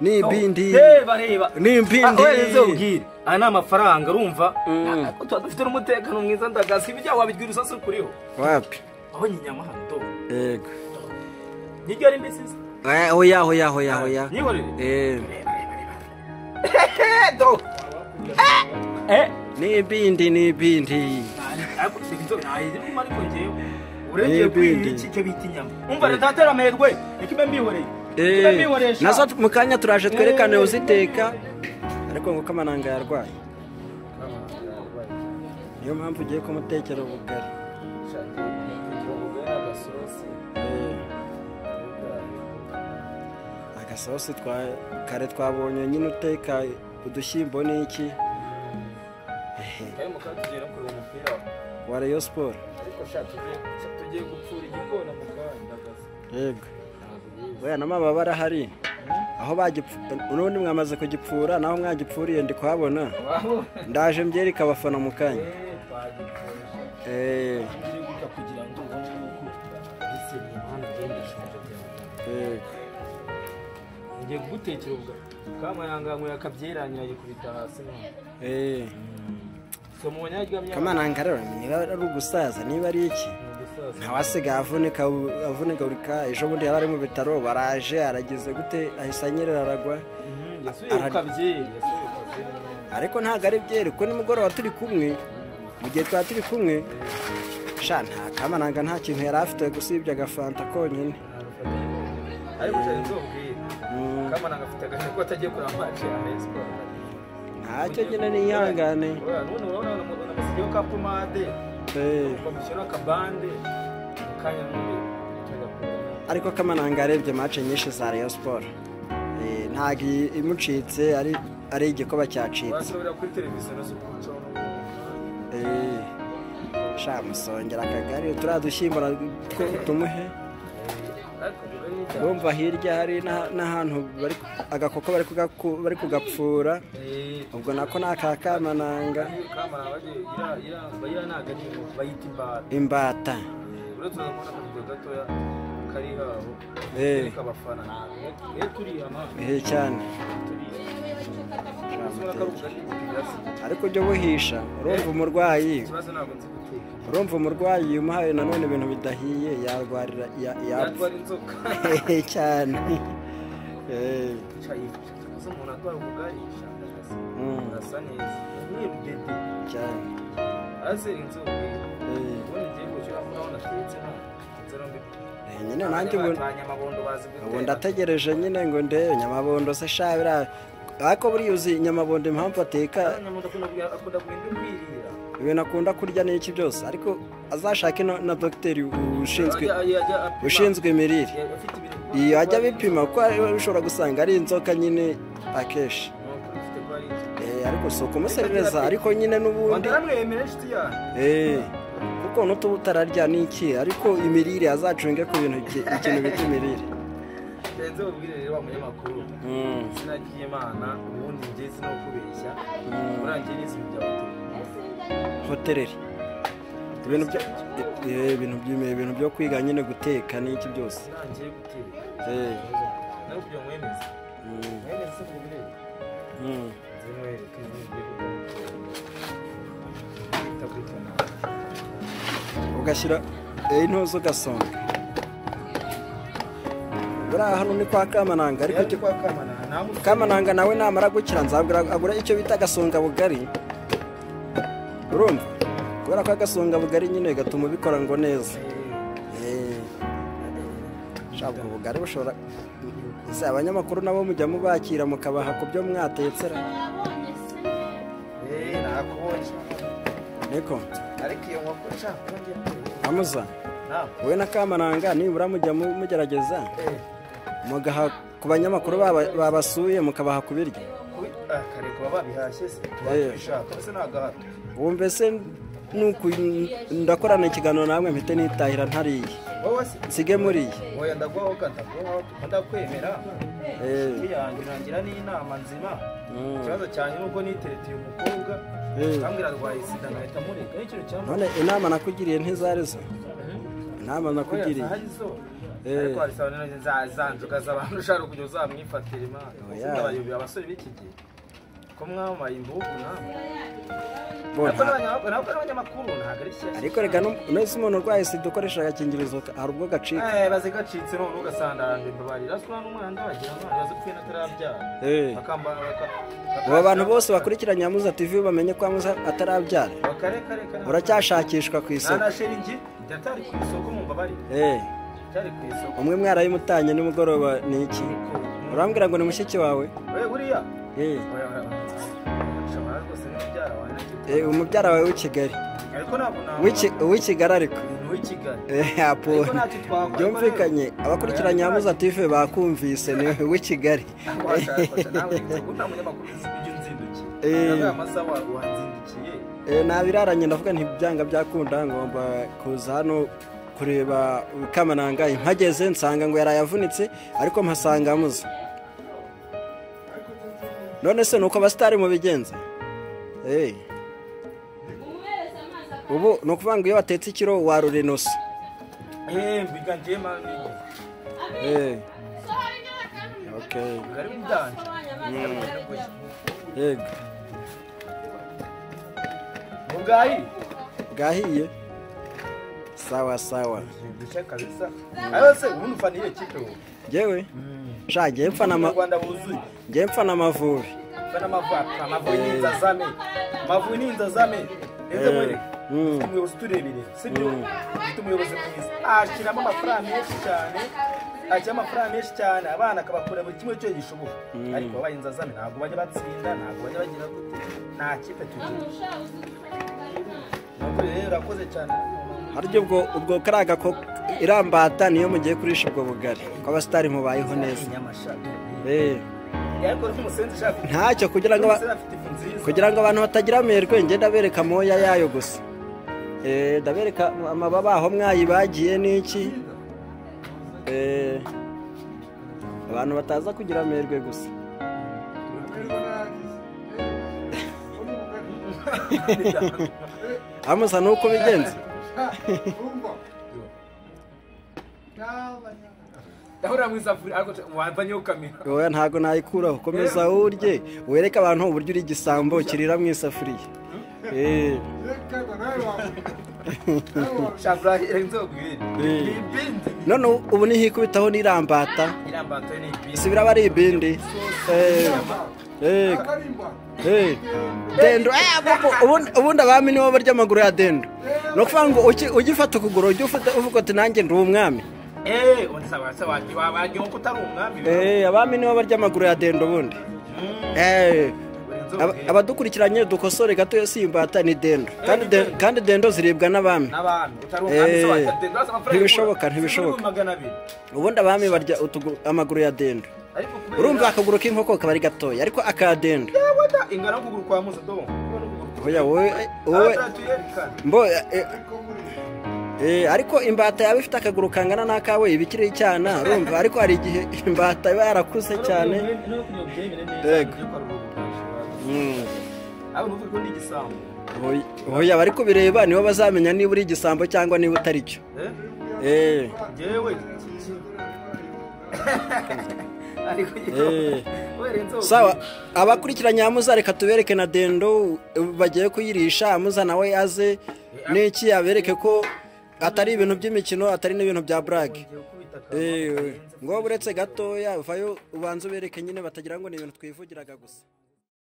n'ibindi reba n'impindi weze ubwire aya ni amafaranga urumva tuba dufite n'umutekano mwiza ndagasi ibijya wabibwira usase kuriho wapi wabonye inyama hano do yego niryo ari mbese hoya nihorere do n'ibindi urengeye kwirinda iki cyo bita inyama umva leta yatera amerwe ikibe mbihoreye nazo mu kanya turaje twerekane uziteka ariko ngo kamananga yarwaye niyo mpamvu ugiye kumutekera ubugari agasosi kare twabonye nyine uteka udushyimbo n'iki wa Rayon Sport tugiye gupfura igikona mu kanya yego weya n'amababa arahari aho ubundi mwamaze kugipfura naho mwagipfuriye ndi kuhabona ndaje mbyereka abafana mu kanya ngiye kugutekera ubwo kamananga yakabyeranya yikubita hasi kamananga rero niba ari ugusaza niba ari iki ntawasigaye avunika buri ka ejo bundi yari ari mu bitaro baraje aragize gute ahise anyerera aragwa ariko ntabwo ari byeri kuko nimugoroba turi kumwe mu gihe twaba turi kumwe sha nta kamananga nta kintu yari afite gusibye agafanta konyine ariko cyane nzobwira kamananga afite agahe ko atagiye kuramba aciye Rayon Sport ntacyo nyine niyangane none urabona namusigiyeho ka pomade bamushyira akabande kanya n'undi ariko kamananga arebye match nyinshi za Rayon Sport ntabwo imucitse ari igikoba cyacitse basubira kuri televiziyo no kuco sha musongera akagari turadushyimura tumuhe urumva hirya hari n'ahantu agakoko bari kugapfura ubwo nako ni aka kamananga imbata cyane ariko ujya buhisha urumva umurwayi umuhaye nanone ibintu bidahiye yarwarira yapfa cyane nyine nanjye ubu ndategereje nyine ngo ndebe nyamabondo se shabira ariko buriya uzi nyamabondo impamvu ateka ibintu akunda kurya n'iki byose ariko azashake na dogiteri ushinzwe imirire iyo ajya bipima kuko ushobora gusanga ari inzoka nyine akenshi ariko si ukumuserereza ariko nyine n'ubundi kuko n'utuba utararya n'iki ariko imirire azacunge ku bintu ikintu bita imirire ndenze ubwire rero wa munyamakuru sinagiye Imana ubundi ngeze no kubeshya urangiye n'izi bya hoteleri ibintu byo kwiga nyine guteka n'iki byose urangiye guteka nawe byo mwemeze se kubire ugashyira intozo ugasonga buriya hano ni kwa kamananga ariko kamananga nawe namara gukira nzabwira agura icyo bita agasonga bugari urumva kubera ko agasonga bugari nyine gatuma ubikora ngo neza shabwo bugari bushobora abanyamakuru nabo mujya mubakira mukabaha ku byo mwatetsera niko ariko iyo nkoko nshaka amuza wowe na kamananga nibura mujya mugerageza mugaha ku banyamakuru babasuye mukabaha ku biryo kare kuba babihashye se babishaka se nagahato wumve se nuko ndakorana ikiganiro namwe mpite nitahira ntariye nsige muriye oya ndagwaho katakwemera yangira n'inama nzima ikibazo cyane nuko nitereteye umukobwa ambwira arwaye sida ngahita mureka n'ikintu cyamwe none inama nakugiriye ntizarizo nama nakugiriye ariko hari sawa none zanzuka z'abantu ushaka kujya uzamwifatira imana abayobozi abasore b'iki gihe ko mwamaye imbugu ntabwo n'abanyamakuru ntabwo ari shyashya ariko reka nese umuntu urwaye sida ukoresha agakingirizo hari ubwo gacika baze gacitse none ugasanga arandura imbabari raswa n'umwana wagira amana baze pfina atarabyara abo bantu bose bakurikira Nyamuza TV bamenye ko Nyamuza atarabyara uracyashakishwa ku isoko nanasheringi yatari ku isoko mu mbabari cyari ku isoko umwe mwarayimutanyi nimugoroba ni iki urambwira ngo ni mushiki wawe buriya umubyara wawe w'Ikigali w'Ikigali ariko byumvikanye abakurikira Nyamuza TV bakumvise ni w'Ikigali nabiraranye ndavuga ntibyanga byakunda ngomba kuza hano kureba Kamananga impageze nsanga ngo yarayavunitse ariko mpasanga Nyamuza none se nuko abasitari mu bigenza ubu ni ukuvuga ngo iyo watetse ikiro warura inoso bwahiye sawa sawa njyewe ngiye mfana Amavubi Amavubi ni inzazame umuyobozi turebere sibyo ufite umuyobozi mwiza ashyiramo amafaranga menshi cyane abana akabakora buri kimwe cyo gishoboka ariko babaye inzazame ntabwo bajya batsinda ntabwo bajya bagira gute nta kipe tugira rero urakoze cyane haryo ubwo karaga ko irambata niyo mugiye kurisha ubwo bugari ko abasitari mubayeho neza ntacyo kugira ngo abantu batagira amerwe ngenda ndabereka moya yayo gusa ndabereka amababa aho mwayibagiye n'iki abantu bataza kugira amerwe gusa amusa nuko bigenze oya ntago nayikuraho komeza urye wereka abantu uburyo uri igisambo kirira mu isafuriya none ubu nihikubitaho n'irambata si biraba ari ibindi dendo ubundi abami nibo barya amaguru ya dendo ni ukuvuga ngo ugifata ukuguru ujye uvuga ati nanjye ndi umwami abami nibo barya amaguru ya dendo ubundi abadukurikiranye dukosore gato simbata ni dendo kandi dendo ziribwa n'abami ntibishoboka ubundi abami barya amaguru ya dendo urumva akaguru k'inkoko kaba ari gatoya ariko akadendo ingana n'ukuguru kwa Musa do wowe ariko imbata yaba ifite akaguru kangana n'akawe ibikiri cyana urumva ariko hari igihe imbata iba yarakuze cyane hoya bari kubireba nibo bazamenya niba uri igisambo cyangwa niba utari cyo sawa abakurikira Nyamuza reka tubereke na dendo bagiye kuyirisha Amuza nawe aze n'iki abereke ko atari ibintu by'imikino atari n'ibintu bya brag ngo buretse gatoya vayo ubanze ubereke nyine batagira ngo ni ibintu twivugiraga gusa.